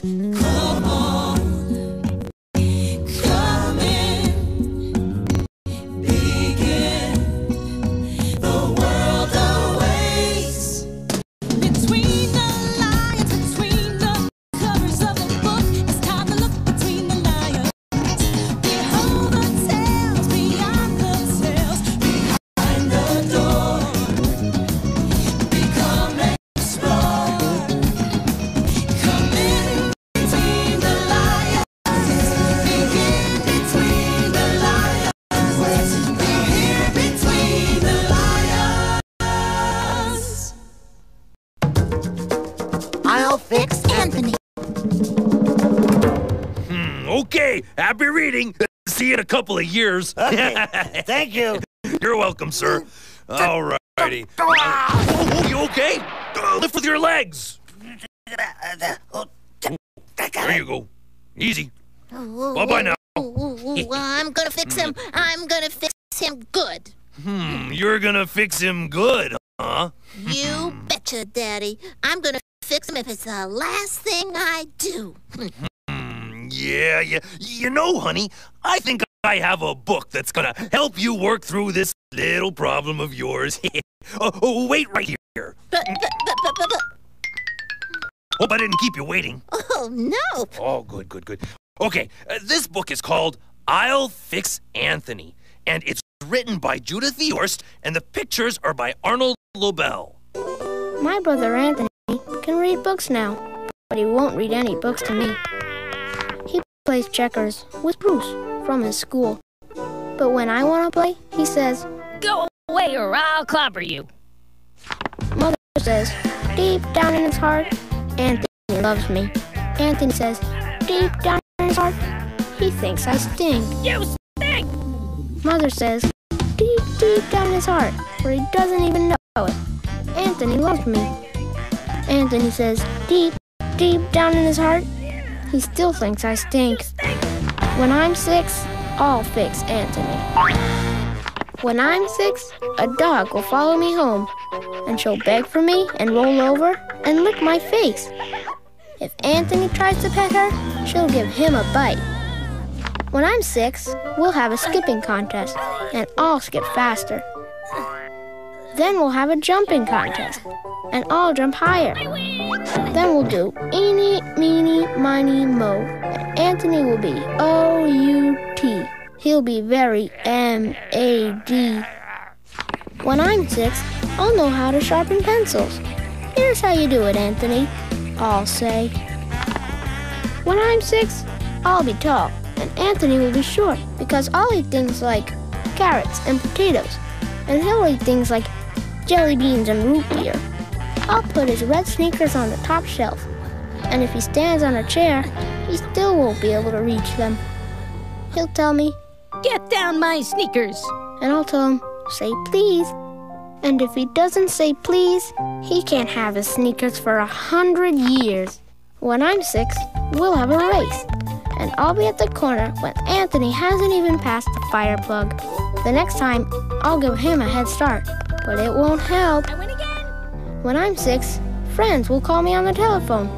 Come on, come in, begin. The world awaits. Between the lines, between the covers of the book, it's time to look between the lines. Behold the tales, beyond the tales, behind the door. Become and explore. Come in between the lions. Begin between the lions. Be here between the lions. I'll fix Anthony. Okay, happy reading. See you in a couple of years. Okay, thank you. You're welcome, sir. All righty. Oh, you okay? Lift with your legs. There you go. Easy. Bye-bye now. I'm gonna fix him. I'm gonna fix him good. You're gonna fix him good, huh? You betcha, Daddy. I'm gonna fix him if it's the last thing I do. Yeah. You know, honey, I think I have a book that's gonna help you work through this little problem of yours. Wait right here. Hope I didn't keep you waiting. Oh, no. Oh, good. Okay, this book is called I'll Fix Anthony, and it's written by Judith Viorst, and the pictures are by Arnold Lobel. My brother Anthony can read books now, but he won't read any books to me. He plays checkers with Bruce from his school. But when I want to play, he says, Go away or I'll clobber you. Mother says, deep down in his heart, Anthony loves me. Anthony says, deep down in his heart, he thinks I stink. You stink! Mother says, deep down in his heart, where he doesn't even know it, Anthony loves me. Anthony says, deep down in his heart, he still thinks I stink. When I'm 6, I'll fix Anthony. When I'm 6, a dog will follow me home, and she'll beg for me and roll over and lick my face. If Anthony tries to pet her, she'll give him a bite. When I'm 6, we'll have a skipping contest, and I'll skip faster. Then we'll have a jumping contest, and I'll jump higher. Then we'll do eeny, meeny, miny, mo, and Anthony will be O-U-T. He'll be very M-A-D. When I'm 6, I'll know how to sharpen pencils. Here's how you do it, Anthony, I'll say. When I'm 6, I'll be tall, and Anthony will be short, because I'll eat things like carrots and potatoes, and he'll eat things like jelly beans and root beer. I'll put his red sneakers on the top shelf, and if he stands on a chair, he still won't be able to reach them. He'll tell me, Get down my sneakers. and I'll tell him, say please. And if he doesn't say please, he can't have his sneakers for 100 years. When I'm 6, we'll have a race, and I'll be at the corner when Anthony hasn't even passed the fire plug. The next time, I'll give him a head start, but it won't help. I win again. When I'm 6, friends will call me on the telephone.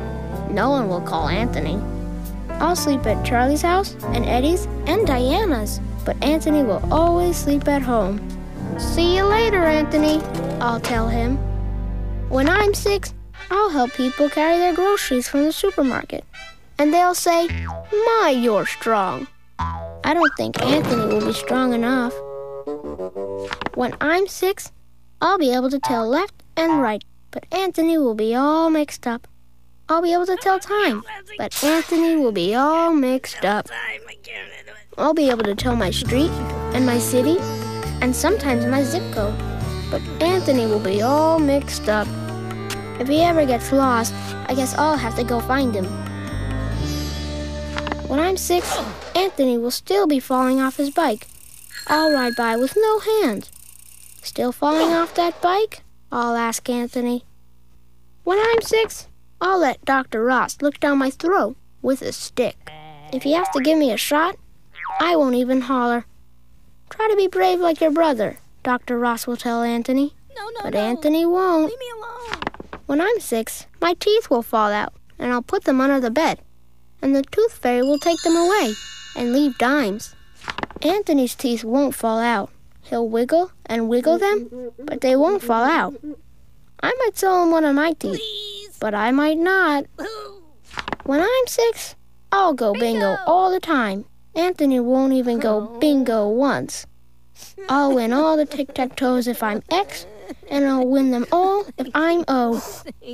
No one will call Anthony. I'll sleep at Charlie's house, and Eddie's, and Diana's, but Anthony will always sleep at home. See you later, Anthony, I'll tell him. When I'm 6, I'll help people carry their groceries from the supermarket, and they'll say, My, you're strong. I don't think Anthony will be strong enough. When I'm 6, I'll be able to tell left and right, but Anthony will be all mixed up. I'll be able to tell time, but Anthony will be all mixed up. I'll be able to tell my street and my city and sometimes my zip code, but Anthony will be all mixed up. If he ever gets lost, I guess I'll have to go find him. When I'm 6, Anthony will still be falling off his bike. I'll ride by with no hands. Still falling off that bike? I'll ask Anthony. When I'm 6, I'll let Dr. Ross look down my throat with a stick. If he has to give me a shot, I won't even holler. Try to be brave like your brother, Dr. Ross will tell Anthony. But Anthony won't. Leave me alone. When I'm 6, my teeth will fall out, and I'll put them under the bed. and the tooth fairy will take them away and leave dimes. Anthony's teeth won't fall out. He'll wiggle and wiggle them, but they won't fall out. I might sell him one of my teeth, but I might not. When I'm 6, I'll go bingo all the time. Anthony won't even go bingo once. I'll win all the tic-tac-toes if I'm X, and I'll win them all if I'm O.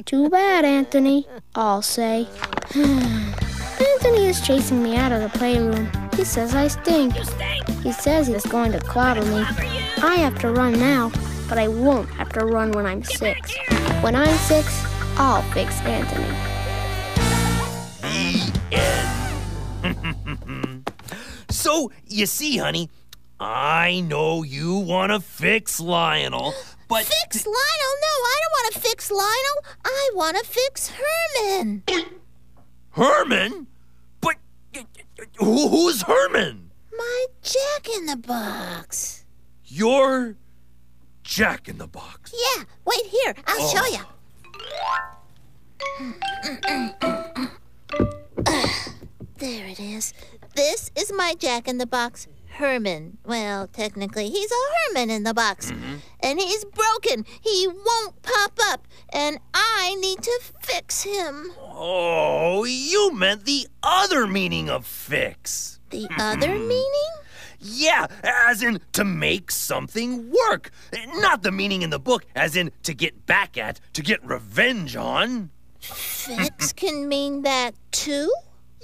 Too bad, Anthony, I'll say. Anthony is chasing me out of the playroom. He says I stink. He says he's going to clobber me. I have to run now, but I won't have to run when I'm 6. When I'm 6, I'll fix Anthony. The end. So, you see, honey, I know you want to fix Lionel, but... Fix Lionel? No, I don't want to fix Lionel. I want to fix Herman. Herman? But who's Herman? My Jack-in-the-Box. You're Jack-in-the-Box. Yeah, wait here. I'll show you. There it is. This is my Jack-in-the-Box, Herman. Well, technically, he's a Herman in the box. And he's broken. He won't pop up. And I need to fix him. Oh, you meant the other meaning of fix. The other meaning? Yeah, as in to make something work. Not the meaning in the book, as in to get back at, to get revenge on. Fix can mean that too?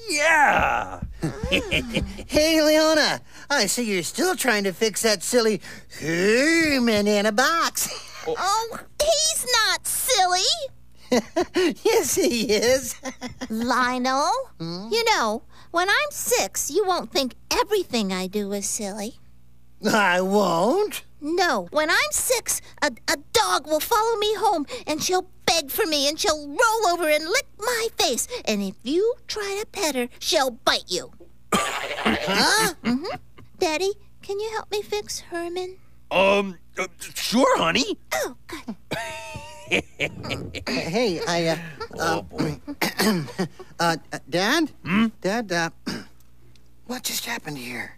Yeah. Hey, Leona, I see you're still trying to fix that silly Herman in a box. Oh, he's not silly. Yes, he is. Lionel, you know, when I'm 6, you won't think everything I do is silly. I won't. No, when I'm 6, a dog will follow me home, and she'll beg for me, and she'll roll over and lick my face. And if you try to pet her, she'll bite you. Huh? Daddy, can you help me fix Herman? Sure, honey. Oh, good. Hey, Oh, boy. Dad? Dad, what just happened here?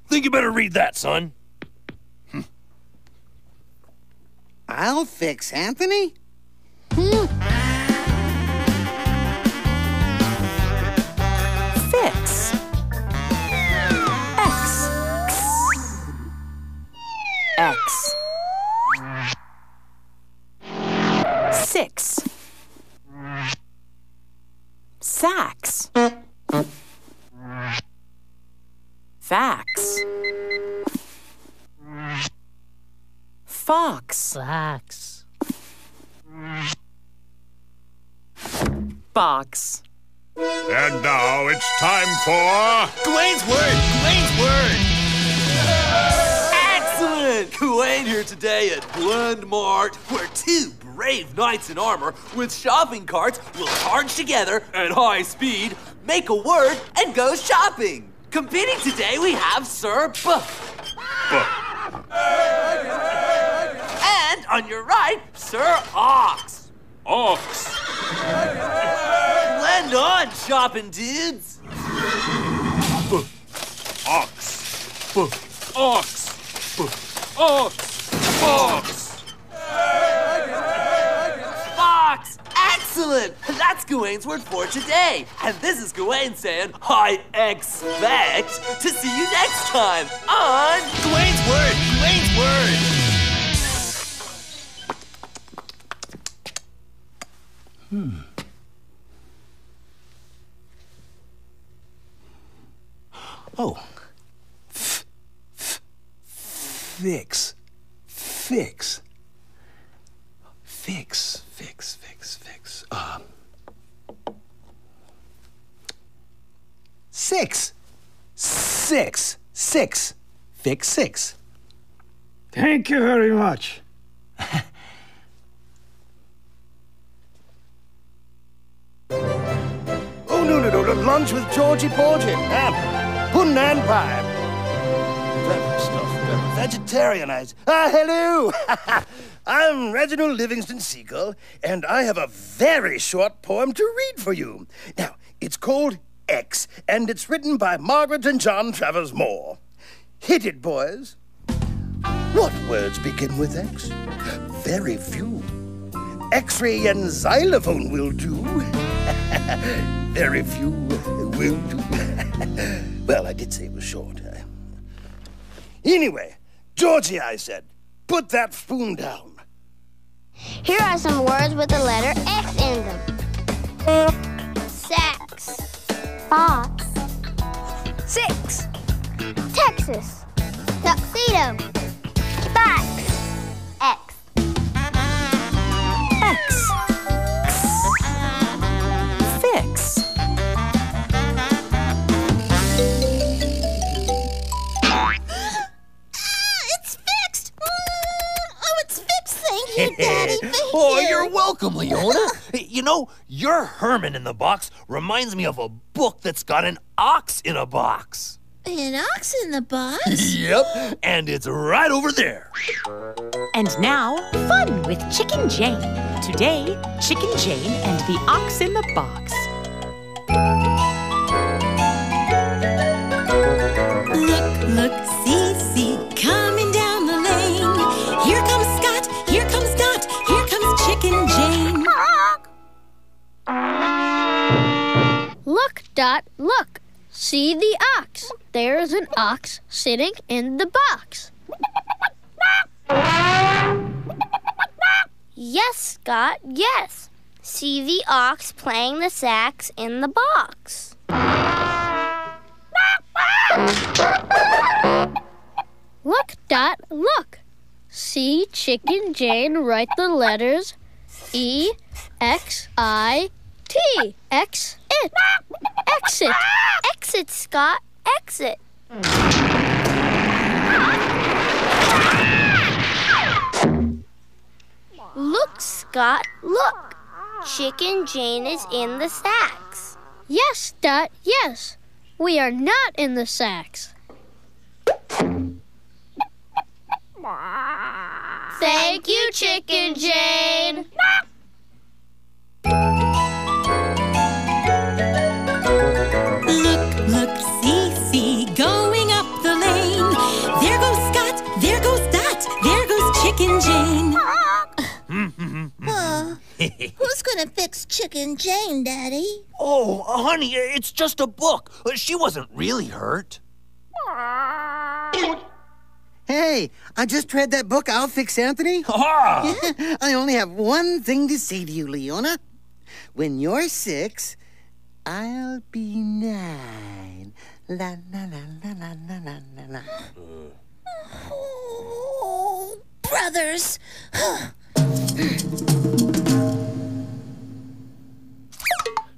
Think you better read that, son. I'll fix Anthony? Fix. X. X. 6. Sax. Fax. Fox. Relax. Box. And now it's time for... Gawain's word! Gawain's word! Excellent! Gawain here today at Blend Mart, where 2 brave knights in armor with shopping carts will charge together at high speed, make a word, and go shopping. Competing today, we have Sir And on your right, Sir Ox. Ox. Blend on, shopping dudes. Ox. Ox. Ox. Ox. Fox! Excellent! That's Gawain's word for today. And this is Gawain saying, I expect to see you next time on Gawain's word! Gawain's word! Oh. Fix. Fix. Fix. Fix. Fix. Fix. 6. 6. 6. Fix 6. Thank you very much. Oh, no. Lunch with Georgie Porgy. Pudding and pie. Clever stuff. Vegetarianized. Hello. I'm Reginald Livingston Seagull, and I have a very short poem to read for you. Now, It's called X, and it's written by Margaret and John Travers Moore. Hit it, boys. What words begin with X? Very few. X-ray and xylophone will do. Very few will do. Well, I did say it was short. Anyway, Georgie, I said, put that spoon down. Here are some words with the letter X in them. Sax. Box. Six. Texas. Tuxedo. Box. X. X. Fix. It's fixed. Oh, it's fixed. Thank you, Daddy. Thank Oh, you. you're welcome, Leona. You know, your Herman in the box reminds me of a book that's got an ox in a box. An ox in the box? Yep, and it's right over there. And now, fun with Chicken Jane. Today, Chicken Jane and the Ox in the Box. Look, see, coming down the lane. Here comes Scott, here comes Dot, here comes Chicken Jane. Look, Dot, look. See the ox. There's an ox sitting in the box. Yes, Scott, yes. See the ox playing the sax in the box. Look, Dot, look. See Chicken Jane write the letters E-X-I-T. Exit. Exit. Exit, Scott. Exit. Look, Scott, look. Chicken Jane is in the sacks. Yes, Dot, yes. We are not in the sacks. Thank you, Chicken Jane. Look, see, going up the lane. There goes Scott, there goes Dot, there goes Chicken Jane. Who's gonna fix Chicken Jane, Daddy? Oh, honey, it's just a book. She wasn't really hurt. Hey, I just read that book, I'll Fix Anthony. Ah! I only have one thing to say to you, Leona. When you're 6, I'll be 9. La la la la la la la la. Oh, brothers.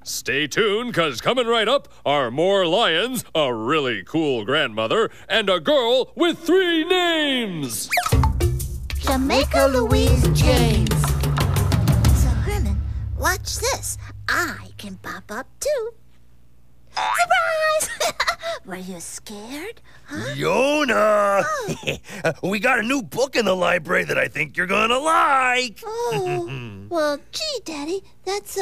Stay tuned, because coming right up are more lions, a really cool grandmother, and a girl with 3 names. Jamaica Louise James. So, Herman, watch this. I can pop up too. Surprise! Were you scared? Huh? Yona! We got a new book in the library that I think you're gonna like. Oh, well, gee, Daddy, that's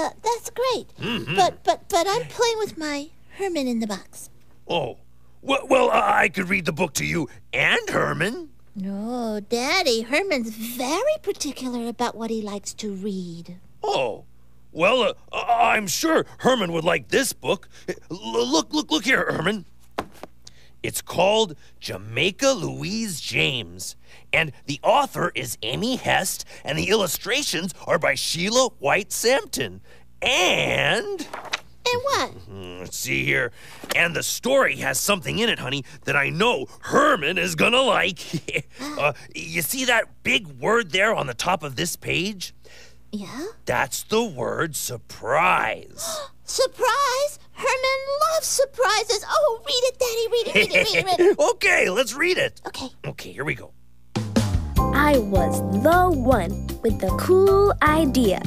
great. But I'm playing with my Herman in the box. Oh, well, I could read the book to you and Herman. No, Daddy, Herman's very particular about what he likes to read. Oh, well, I'm sure Herman would like this book. Look here, Herman. It's called Jamaica Louise James, and the author is Amy Hest, and the illustrations are by Sheila White-Sampton. And what? Let's see here. And the story has something in it, honey, that I know Herman is gonna like. You see that big word there on the top of this page? Yeah? That's the word surprise. Surprise? Herman loves surprises. Oh, read it, Daddy. Read it. Okay, let's read it. Okay. Okay, here we go. I was the one with the cool idea.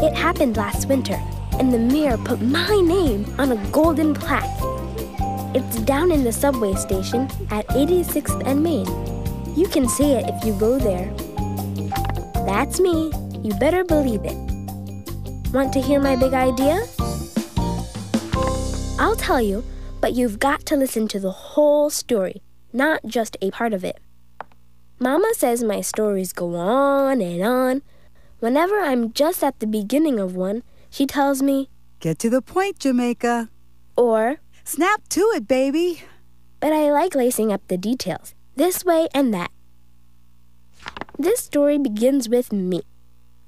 It happened last winter, and the mayor put my name on a golden plaque. It's down in the subway station at 86th and Main. You can see it if you go there. That's me. You better believe it. Want to hear my big idea? I'll tell you, but you've got to listen to the whole story, not just a part of it. Mama says my stories go on and on. Whenever I'm just at the beginning of one, she tells me, "Get to the point, Jamaica." Or, "Snap to it, baby." But I like lacing up the details, this way and that. This story begins with me.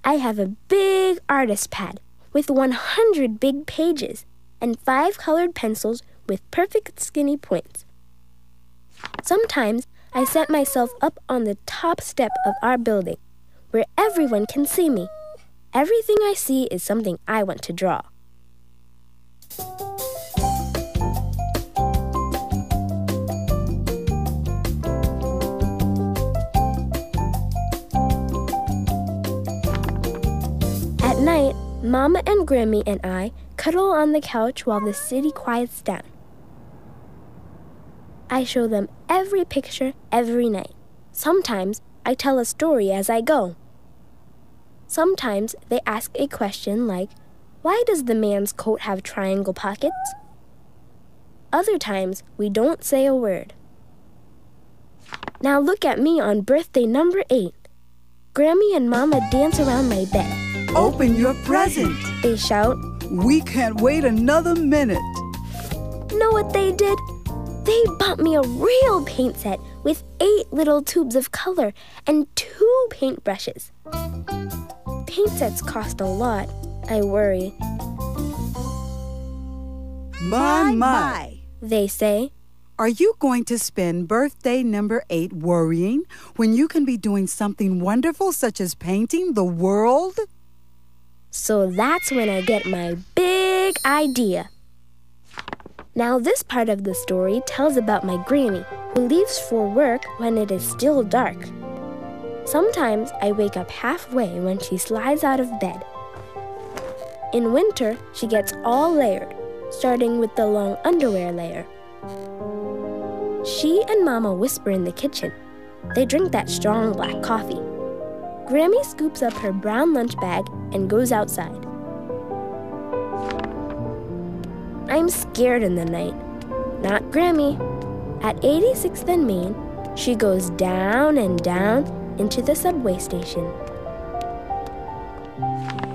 I have a big artist pad with 100 big pages and 5 colored pencils with perfect skinny points. Sometimes I set myself up on the top step of our building, where everyone can see me. Everything I see is something I want to draw. At night, Mama and Grammy and I cuddle on the couch while the city quiets down. I show them every picture every night. Sometimes I tell a story as I go. Sometimes they ask a question like, "Why does the man's coat have triangle pockets?" Other times we don't say a word. Now look at me on birthday number 8. Grammy and Mama dance around my bed. "Open your present," they shout. "We can't wait another minute." Know what they did? They bought me a real paint set with 8 little tubes of color and 2 paintbrushes. Paint sets cost a lot. I worry. My, they say. Are you going to spend birthday number 8 worrying when you can be doing something wonderful such as painting the world? So that's when I get my big idea. Now this part of the story tells about my Granny, who leaves for work when it is still dark. Sometimes I wake up halfway when she slides out of bed. In winter, she gets all layered, starting with the long underwear layer. She and Mama whisper in the kitchen. They drink that strong black coffee. Grammy scoops up her brown lunch bag and goes outside. I'm scared in the night. Not Grammy. At 86th and Main, she goes down and down into the subway station.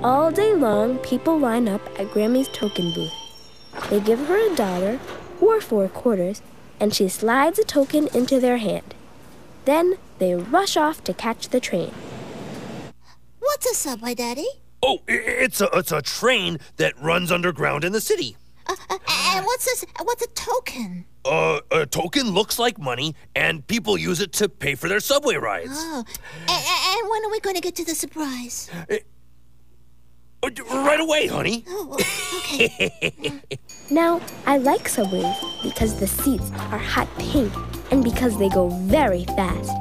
All day long, people line up at Grammy's token booth. They give her $1 or 4 quarters, and she slides a token into their hand. Then they rush off to catch the train. What's a subway, Daddy? Oh, it's a train that runs underground in the city. And what's this? What's a token? A token looks like money, and people use it to pay for their subway rides. Oh, and when are we going to get to the surprise? Right away, honey. Oh, okay. Now, I like subways because the seats are hot pink and because they go very fast.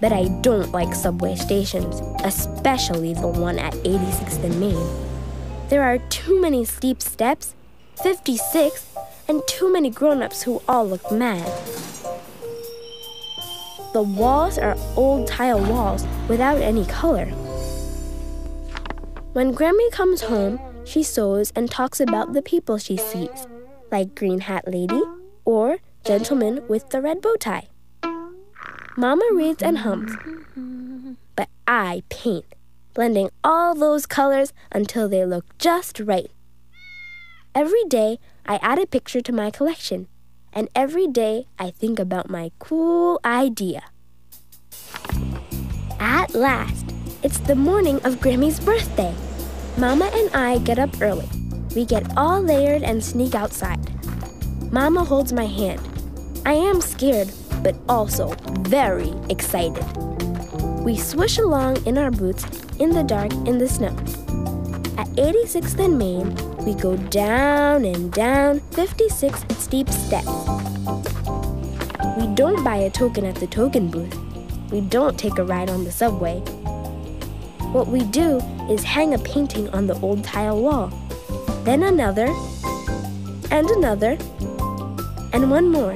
But I don't like subway stations, especially the one at 86th and Main. There are too many steep steps, 56, and too many grown-ups who all look mad. The walls are old tile walls without any color. When Grammy comes home, she sews and talks about the people she sees, like Green Hat Lady or Gentleman with the Red Bow Tie. Mama reads and hums, but I paint, blending all those colors until they look just right. Every day, I add a picture to my collection, and every day I think about my cool idea. At last, it's the morning of Grammy's birthday. Mama and I get up early. We get all layered and sneak outside. Mama holds my hand. I am scared, but also very excited. We swoosh along in our boots in the dark in the snow. At 86th and Main, we go down and down 56 steep steps. We don't buy a token at the token booth. We don't take a ride on the subway. What we do is hang a painting on the old tile wall, then another, and another, and one more.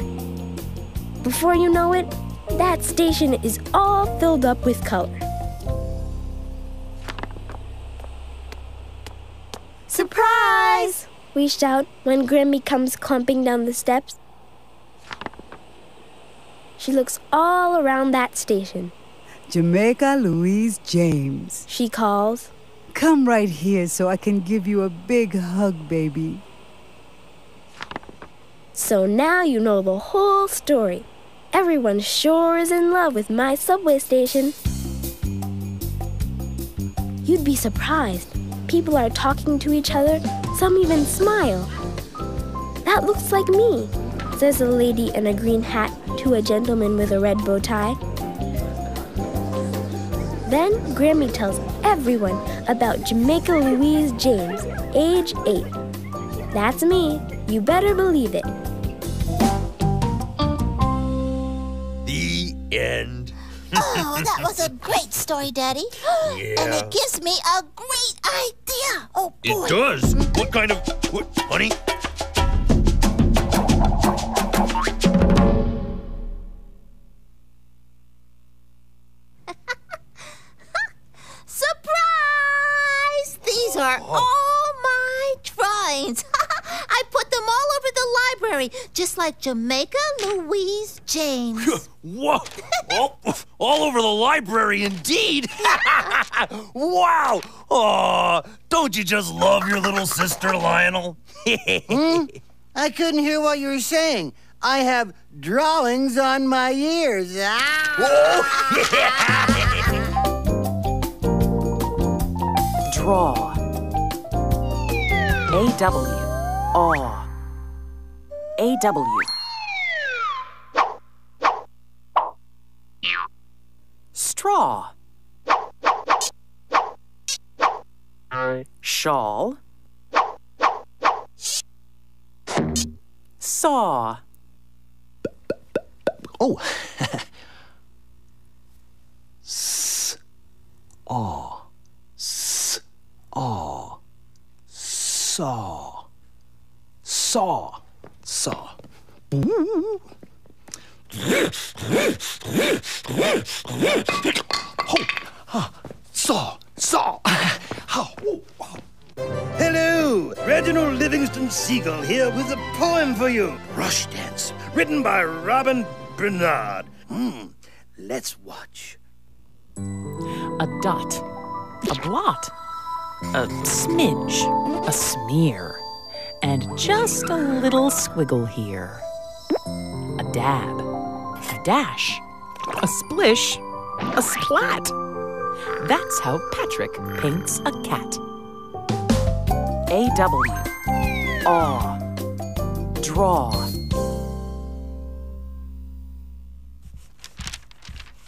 Before you know it, that station is all filled up with color. Surprise! We shout when Grammy comes clumping down the steps. She looks all around that station. Jamaica Louise James, she calls. Come right here so I can give you a big hug, baby. So now you know the whole story. Everyone sure is in love with my subway station. You'd be surprised. People are talking to each other. Some even smile. That looks like me, says a lady in a green hat to a gentleman with a red bow tie. Then Grammy tells everyone about Jamaica Louise James, age 8. That's me. You better believe it. The end. Oh, that was a great story, Daddy. Yeah. And it gives me a great idea. Oh, boy. It does. What kind of... What, honey? Surprise! These are all my drawings. I put them all over the library, just like Jamaica Louise James. Whoa! all over the library, indeed! Wow! Aw, don't you just love your little sister, Lionel? I couldn't hear what you were saying. I have drawings on my ears. Draw. A-W. Aw. A-W. Straw. Shawl. Saw. Oh. S-aw. S-aw. Saw. Saw. Saw. Saw. Saw. Hello, Reginald Livingston Seagull here with a poem for you. Rush Dance, written by Robin Bernard. Let's watch. A dot. A blot. A smidge. A smear. And just a little squiggle here. A dab. A dash. A splish. A splat. That's how Patrick paints a cat. A-W. Aw. Draw.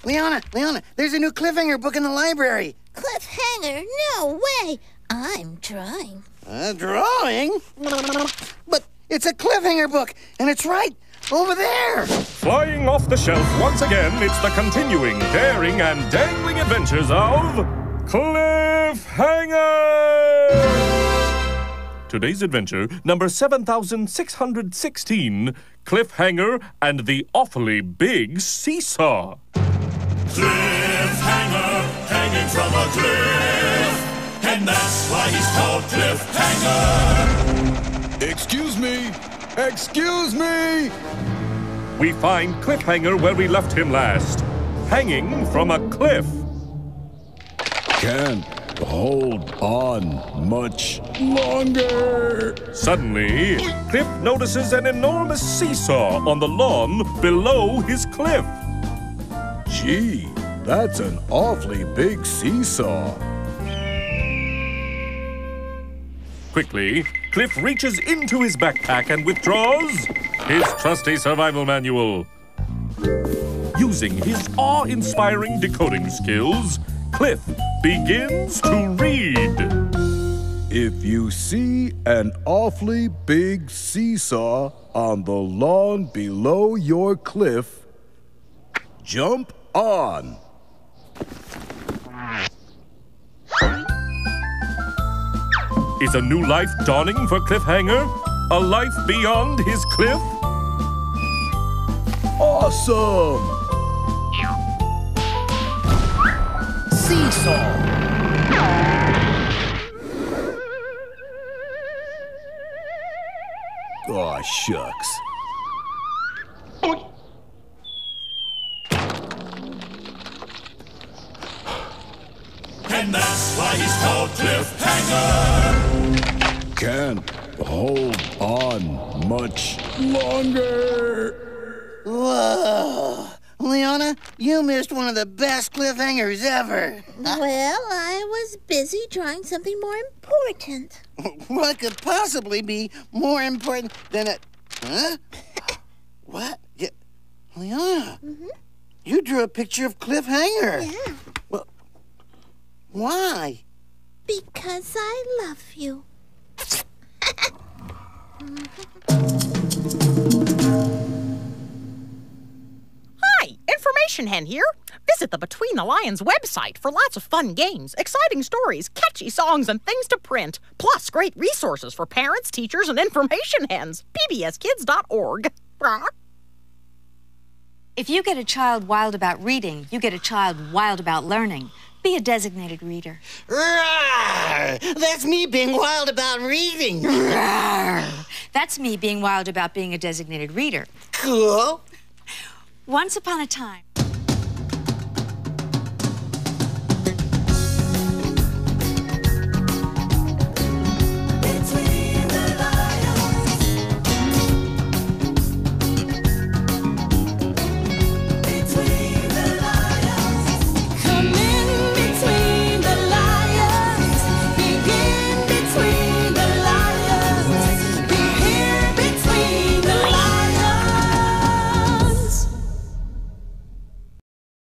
Leona, there's a new cliffhanger book in the library. Cliffhanger? No way. I'm drawing. A drawing? But it's a cliffhanger book, and it's right over there. Flying off the shelf once again, it's the continuing, daring, and dangling adventures of Cliffhanger! Today's adventure, number 7616, Cliffhanger and the Awfully Big Seesaw. Cliffhanger, hanging from a cliff, and that's why he's called Cliffhanger. Excuse me! Excuse me! We find Cliffhanger where we left him last, hanging from a cliff. Can't hold on much longer. Suddenly, Cliff notices an enormous seesaw on the lawn below his cliff. Gee, that's an awfully big seesaw. Quickly, Cliff reaches into his backpack and withdraws his trusty survival manual. Using his awe-inspiring decoding skills, Cliff begins to read. If you see an awfully big seesaw on the lawn below your cliff, jump on. Is a new life dawning for Cliffhanger? A life beyond his cliff? Awesome! Seesaw. Aw, shucks. And that's why he's called Cliffhanger. Can't hold on much longer. Whoa. Leona, you missed one of the best cliffhangers ever. Well, I was busy drawing something more important. What could possibly be more important than a... Huh? What? Yeah. Leona, you drew a picture of Cliffhanger. Yeah. Well, why? Because I love you. Hi, Information Hen here. Visit the Between the Lions website for lots of fun games, exciting stories, catchy songs, and things to print. Plus, great resources for parents, teachers, and information hens. pbskids.org. If you get a child wild about reading, you get a child wild about learning. Be a designated reader. Rawr! That's me being wild about reading. Rawr! That's me being wild about being a designated reader. Cool. Once upon a time...